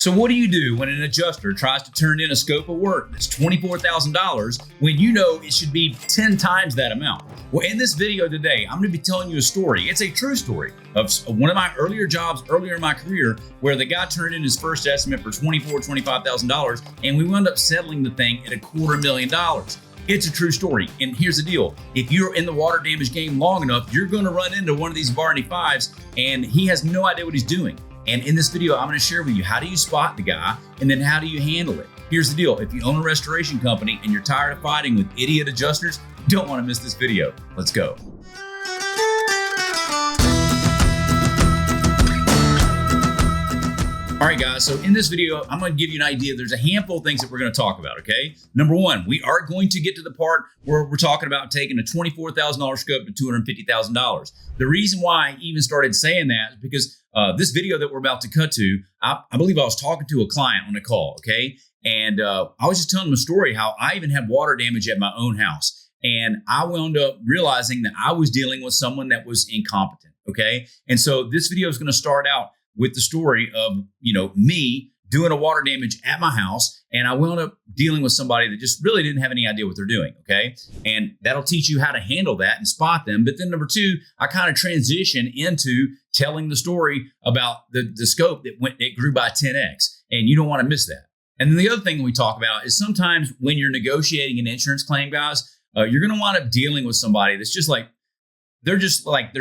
So what do you do when an adjuster tries to turn in a scope of work that's $24,000 when you know it should be 10 times that amount? Well, in this video today, I'm going to be telling you a story. It's a true story of one of my earlier jobs earlier in my career where the guy turned in his first estimate for $25,000 and we wound up settling the thing at $250,000. It's a true story. And here's the deal. If you're in the water damage game long enough, you're going to run into one of these Barney Fives and he has no idea what he's doing. And in this video, I'm going to share with you how do you spot the guy and then how do you handle it. Here's the deal. If you own a restoration company and you're tired of fighting with idiot adjusters, you don't want to miss this video. Let's go. All right, guys, so in this video, I'm going to give you an idea. There's a handful of things that we're going to talk about, okay? Number one, we are going to get to the part where we're talking about taking a $24,000 scope to $250,000. The reason why I even started saying that is because this video that we're about to cut to, I believe I was talking to a client on a call, okay? And I was just telling them a story how I even had water damage at my own house. And I wound up realizing that I was dealing with someone that was incompetent, okay? And so this video is going to start out with the story of, me doing a water damage at my house. And I wound up dealing with somebody that just really didn't have any idea what they're doing. Okay. And that'll teach you how to handle that and spot them. But then number two, I kind of transition into telling the story about the scope that grew by 10x. And you don't want to miss that. And then the other thing we talk about is sometimes when you're negotiating an insurance claim, guys, you're going to wind up dealing with somebody that's they're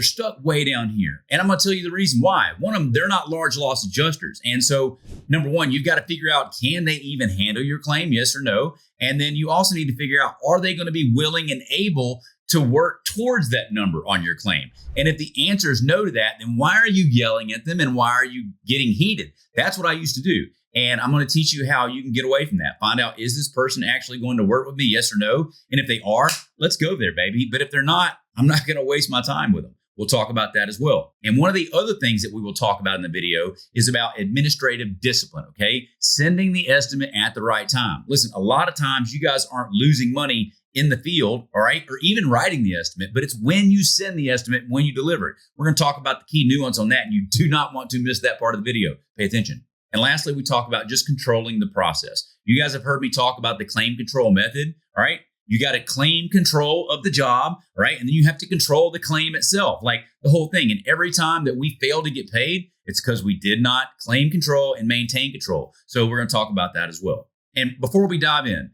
stuck way down here. And I'm going to tell you the reason why. One of them, they're not large loss adjusters. And so number one, you've got to figure out, can they even handle your claim? Yes or no? And then you also need to figure out, are they going to be willing and able to work towards that number on your claim? And if the answer is no to that, then why are you yelling at them and why are you getting heated? That's what I used to do. And I'm going to teach you how you can get away from that. Find out, is this person actually going to work with me? Yes or no? And if they are, let's go there, baby. But if they're not, I'm not going to waste my time with them. We'll talk about that as well. And one of the other things that we will talk about in the video is about administrative discipline, okay? Sending the estimate at the right time. Listen, a lot of times you guys aren't losing money in the field, all right, or even writing the estimate, but it's when you send the estimate, when you deliver it. We're going to talk about the key nuance on that, and you do not want to miss that part of the video. Pay attention. And lastly, we talk about just controlling the process. You guys have heard me talk about the claim control method, all right? You got to claim control of the job, right? And then you have to control the claim itself, like the whole thing. And every time that we fail to get paid, it's because we did not claim control and maintain control. So we're going to talk about that as well. And before we dive in,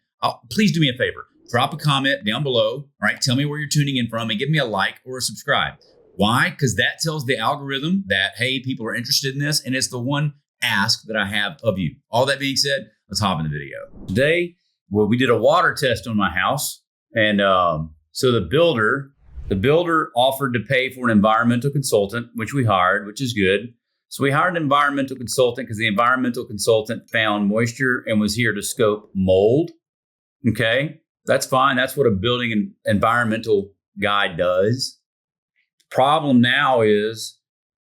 please do me a favor. Drop a comment down below, all right? Tell me where you're tuning in from and give me a like or a subscribe. Why? Because that tells the algorithm that, hey, people are interested in this, and it's the one ask that I have of you. All that being said, let's hop in the video. Today, well, we did a water test on my house. And so the builder offered to pay for an environmental consultant, which we hired, which is good. So we hired an environmental consultant because the environmental consultant found moisture and was here to scope mold. Okay, that's fine. That's what a building and environmental guy does. The problem now is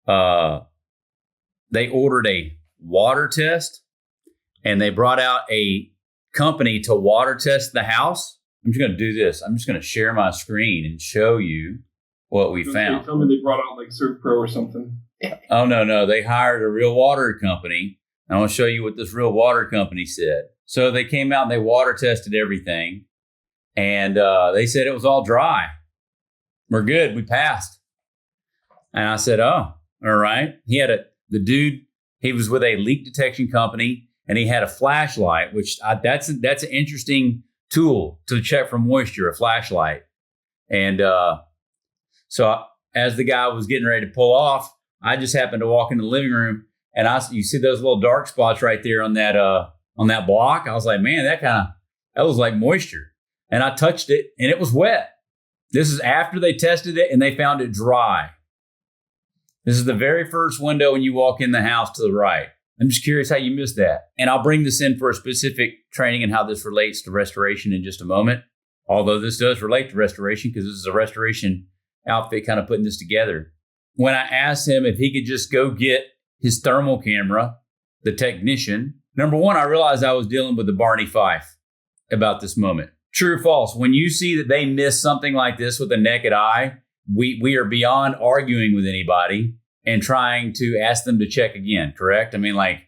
they ordered a water test and they brought out a company to water test the house. I'm just going to do this. I'm just going to share my screen and show you what we found. Tell me they brought out like ServPro or something. Oh, no. They hired a real water company. I want to show you what this real water company said. So they came out and they water tested everything. And they said it was all dry. We're good. We passed. And I said, oh, all right. The dude, he was with a leak detection company. And he had a flashlight, which that's an interesting tool to check for moisture, a flashlight. And so as the guy was getting ready to pull off, I just happened to walk in the living room, and you see those little dark spots right there on that block. I was like, man, that was like moisture. And I touched it, and it was wet. This is after they tested it, and they found it dry. This is the very first window when you walk in the house to the right. I'm just curious how you missed that. And I'll bring this in for a specific training and how this relates to restoration in just a moment. Although this does relate to restoration because this is a restoration outfit kind of putting this together. When I asked him if he could just go get his thermal camera, the technician, number one, I realized I was dealing with the Barney Fife about this moment. True or false? When you see that they miss something like this with the naked eye, we are beyond arguing with anybody and trying to ask them to check again, correct? I mean, like,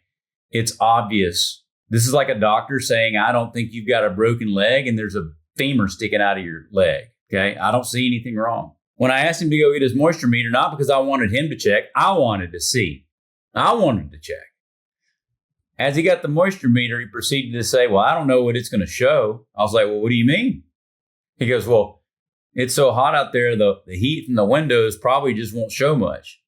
It's obvious. This is like a doctor saying, I don't think you've got a broken leg and there's a femur sticking out of your leg. Okay. I don't see anything wrong. When I asked him to go get his moisture meter, not because I wanted him to check, I wanted to see. I wanted to check. As he got the moisture meter, he proceeded to say, well, I don't know what it's going to show. I was like, well, what do you mean? He goes, well, it's so hot out there, the heat from the windows probably just won't show much.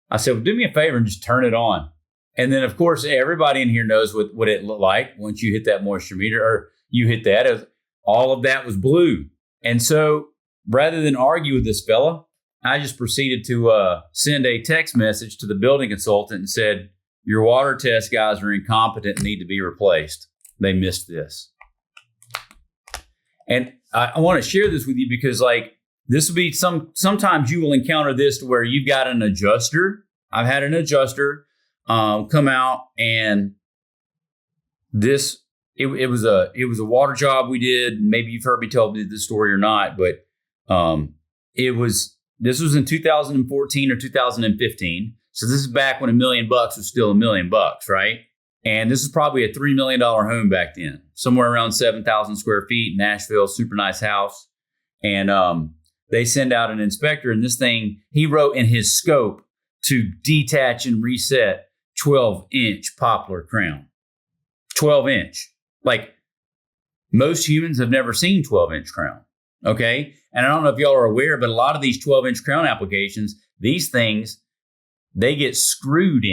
I said, well, do me a favor and just turn it on. And then, of course, everybody in here knows what it looked like once you hit that moisture meter, or you hit that. All of that was blue. And so rather than argue with this fella, I just proceeded to send a text message to the building consultant and said, your water test guys are incompetent and need to be replaced. They missed this. And I want to share this with you because, like, this will be sometimes you will encounter this to where you've got an adjuster. I've had an adjuster come out, and it was a water job we did. Maybe you've heard me tell this story or not, but this was in 2014 or 2015. So this is back when $1 million was still $1 million, right? And this is probably a $3 million home back then, somewhere around 7,000 square feet, Nashville, super nice house. And they send out an inspector, and this thing, he wrote in his scope to detach and reset 12-inch poplar crown. 12-inch. Like, most humans have never seen 12-inch crown, okay? And I don't know if y'all are aware, but a lot of these 12-inch crown applications, these things, they get screwed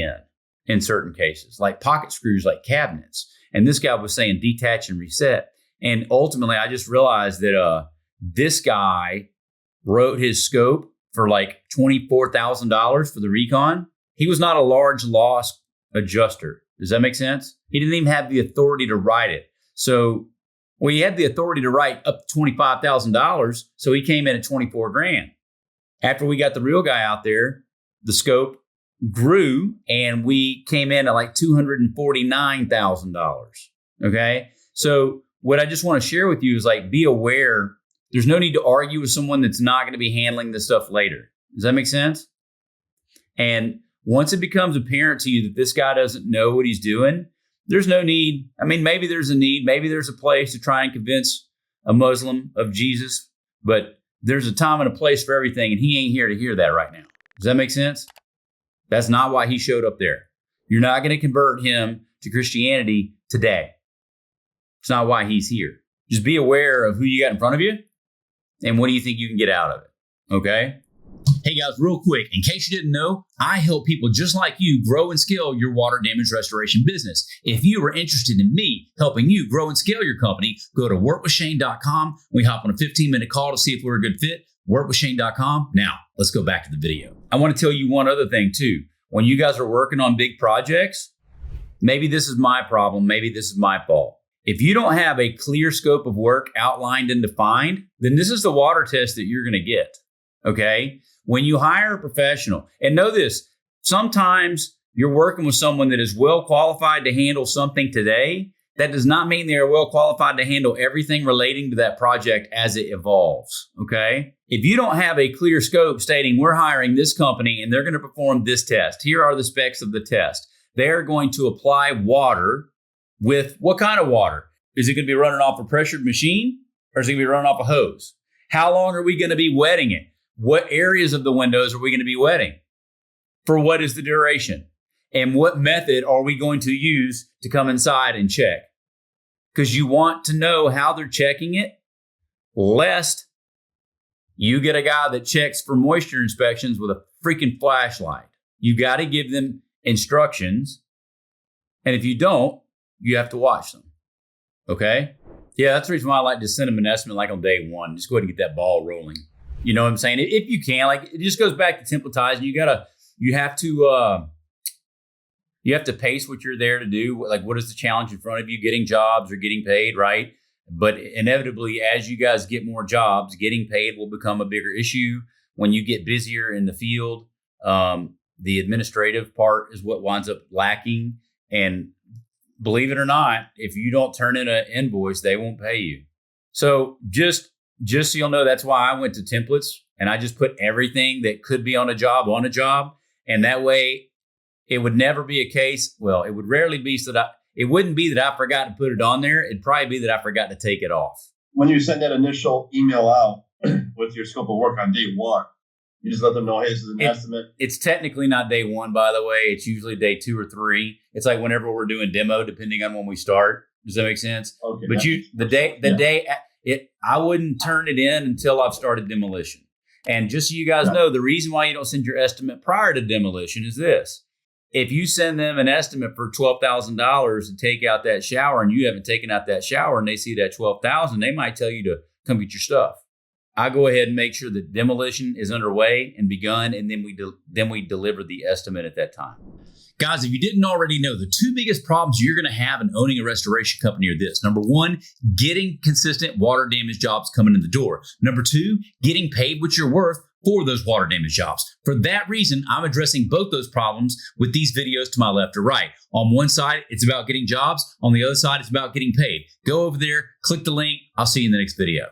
in certain cases, like pocket screws, like cabinets. And this guy was saying detach and reset. And ultimately, I just realized that this guy wrote his scope for like $24,000 for the recon. He was not a large loss adjuster. Does that make sense? He didn't even have the authority to write it. So, well, he had the authority to write up to $25,000. So he came in at 24 grand. After we got the real guy out there, the scope grew and we came in at like $249,000. Okay. So what I just want to share with you is, like, be aware. There's no need to argue with someone that's not going to be handling this stuff later. Does that make sense? And once it becomes apparent to you that this guy doesn't know what he's doing, there's no need. I mean, maybe there's a need. Maybe there's a place to try and convince a Muslim of Jesus, but there's a time and a place for everything. And he ain't here to hear that right now. Does that make sense? That's not why he showed up there. You're not going to convert him to Christianity today. It's not why he's here. Just be aware of who you got in front of you and what do you think you can get out of it. Okay? Hey guys, real quick, in case you didn't know, I help people just like you grow and scale your water damage restoration business. If you are interested in me helping you grow and scale your company, go to workwithshane.com. We hop on a 15-minute call to see if we're a good fit. Workwithshane.com. Now, let's go back to the video. I want to tell you one other thing too. When you guys are working on big projects, maybe this is my problem, maybe this is my fault. If you don't have a clear scope of work outlined and defined, then this is the water test that you're going to get, okay? When you hire a professional, and know this, sometimes you're working with someone that is well qualified to handle something today. That does not mean they are well qualified to handle everything relating to that project as it evolves, okay? If you don't have a clear scope stating we're hiring this company and they're going to perform this test, here are the specs of the test. They are going to apply water with what kind of water? Is it going to be running off a pressured machine or is it going to be running off a hose? How long are we going to be wetting it? What areas of the windows are we going to be wetting? For what is the duration? And what method are we going to use to come inside and check? Because you want to know how they're checking it, lest you get a guy that checks for moisture inspections with a freaking flashlight. You got to give them instructions. And if you don't, you have to watch them. Okay? Yeah, that's the reason why I like to send them an estimate like on day one. Just go ahead and get that ball rolling. You know what I'm saying? If you can, like, it just goes back to templatizing. You have to pace what you're there to do. Like, what is the challenge in front of you? Getting jobs or getting paid, right? But inevitably, as you guys get more jobs, getting paid will become a bigger issue. When you get busier in the field, the administrative part is what winds up lacking. And believe it or not, if you don't turn in an invoice, they won't pay you. So just so you'll know, that's why I went to templates and I just put everything that could be on a job. And that way, It would never be a case. Well, it would rarely be so that it wouldn't be that I forgot to put it on there. It'd probably be that I forgot to take it off. When you send that initial email out with your scope of work on day one, you just let them know, hey, this is an estimate. It's technically not day one, by the way. It's usually day 2 or 3. It's like whenever we're doing demo, depending on when we start. Does that make sense? Okay. But I wouldn't turn it in until I've started demolition. And just so you guys know, the reason why you don't send your estimate prior to demolition is this. If you send them an estimate for $12,000 to take out that shower and you haven't taken out that shower and they see that $12,000, they might tell you to come get your stuff. I go ahead and make sure that demolition is underway and begun, and then we deliver the estimate at that time. Guys, if you didn't already know, the 2 biggest problems you're going to have in owning a restoration company are this. Number 1, getting consistent water damage jobs coming in the door. Number 2, getting paid what you're worth for those water damage jobs. For that reason, I'm addressing both those problems with these videos to my left or right. On one side, it's about getting jobs. On the other side, it's about getting paid. Go over there, click the link. I'll see you in the next video.